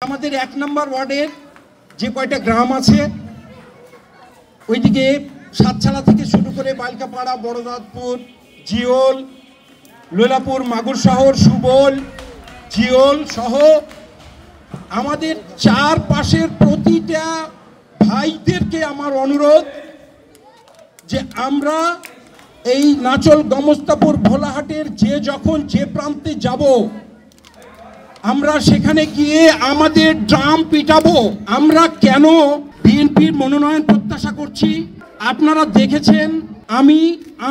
আমাদের ১ নম্বর ওয়ার্ডের যে কয়টা গ্রাম আছে ওইদিকে সাতছালা থেকে শুরু করে বালকাপাড়া, বড়দাদপুর, জিওল, লোলাপুর, মাগুর শহর, সুবল, জিওল সহ আমাদের চারপাশের প্রতিটা ভাইদেরকে আমার অনুরোধ যে আমরা এই নাচল, গমস্তাপুর, ভোলাহাটের যখন যে প্রান্তে যাব আমরা সেখানে গিয়ে আমাদের ড্রাম পিটাবো। আমরা কেন বিএনপির মনোনয়ন প্রত্যাশা করছি আপনারা দেখেছেন।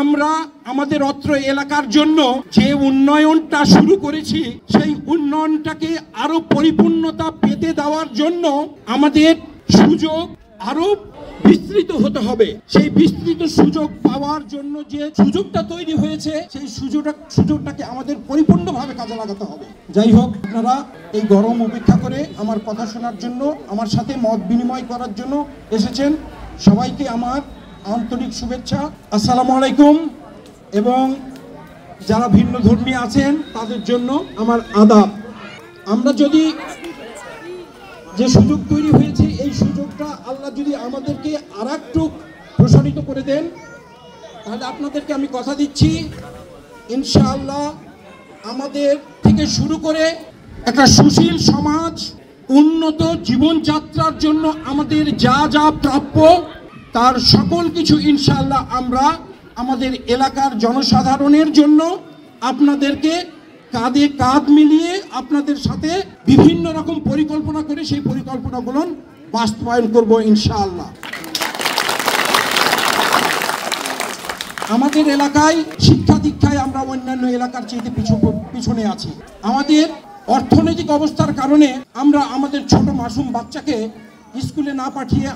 আমরা আমাদের অত্র এলাকার জন্য যে উন্নয়নটা শুরু করেছি সেই উন্নয়নটাকে আরো পরিপূর্ণতা পেতে দেওয়ার জন্য আমাদের সুযোগ আরো বিস্তৃত হতে হবে। সেই বিস্তৃত সুযোগ পাওয়ার জন্য যে সুযোগটা তৈরি হয়েছে সেই সুযোগটাকে আমাদের পরিপূর্ণভাবে কাজে লাগাতে হবে। যাই হোক, আপনারা এই গরম উপেক্ষা করে আমার কথা শোনার জন্য, আমার সাথে মত বিনিময় করার জন্য এসেছেন, সবাইকে আমার আন্তরিক শুভেচ্ছা। আসসালামু আলাইকুম। এবং যারা ভিন্ন ধর্মী আছেন তাদের জন্য আমার আদাব। আমরা যদি যে সুযোগ তৈরি হয়েছে এই সুযোগটা আল্লাহ যদি আমাদেরকে আর একটু প্রসারিত করে দেন তাহলে আপনাদেরকে আমি কথা দিচ্ছি ইনশাআল্লাহ আমাদের থেকে শুরু করে একটা সুশীল সমাজ, উন্নত জীবনযাত্রার জন্য আমাদের যা যা প্রাপ্য তার সকল কিছু ইনশাআল্লাহ আমরা আমাদের এলাকার জনসাধারণের জন্য আপনাদেরকে কাঁধে কাঁধ মিলিয়ে আপনাদের সাথে বিভিন্ন রকম পরিকল্পনা করে সেই পরিকল্পনাগুলো বাস্তবায়ন করব ইনশাআল্লাহ। আমাদের এলাকায় শিক্ষা দীক্ষায় আমরা অন্যান্য এলাকার চেয়ে পিছনে আছি। আমাদের অর্থনৈতিক অবস্থার কারণে আমরা আমাদের ছোট মাসুম বাচ্চাকে স্কুলে না পাঠিয়ে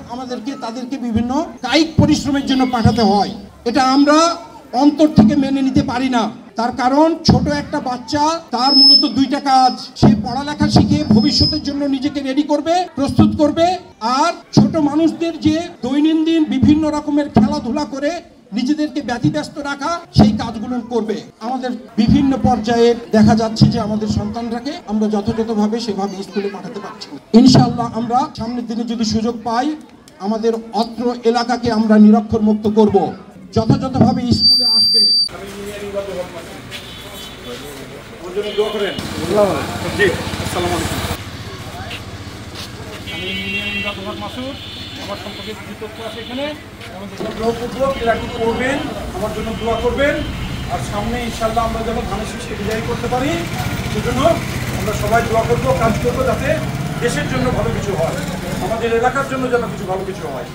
তাদেরকে বিভিন্ন কায়িক পরিশ্রমের জন্য পাঠাতে হয়। এটা আমরা অন্তর থেকে মেনে নিতে পারি না। তার কারণ ছোট একটা বাচ্চা, তার মূলত দুইটা কাজ, সে পড়ালেখা শিখে ভবিষ্যতের জন্য নিজেকে রেডি করবে, প্রস্তুত করবে, আর ছোট মানুষদের যে দৈনন্দিন বিভিন্ন রকমের খেলাধুলা করে নিজেদেরকে ব্যতিব্যস্ত রাখা সেই কাজগুলো করবে। আমাদের বিভিন্ন পর্যায়ে দেখা যাচ্ছে যে আমাদের সন্তানরাকে আমরা যথাযথভাবে সেভাবে স্কুলে পাঠাতে পারছি না। ইনশাআল্লাহ আমরা সামনের দিনে যদি সুযোগ পাই আমাদের অত্র এলাকাকে আমরা নিরক্ষর মুক্ত করব, যথাযথভাবে স্কুলে আসবে। আমার সম্পর্কে কিছু তথ্য আছে এখানে, করবেন, আমার জন্য দোয়া করবেন। আর সামনে ইনশাআল্লাহ আমরা যেন ধানের শীষকে বিজয়ী করতে পারি সেজন্য আমরা সবাই দোয়া করবো, কাজ করবো, যাতে দেশের জন্য ভালো কিছু হয়, আমাদের এলাকার জন্য যেন কিছু ভালো কিছু হয়।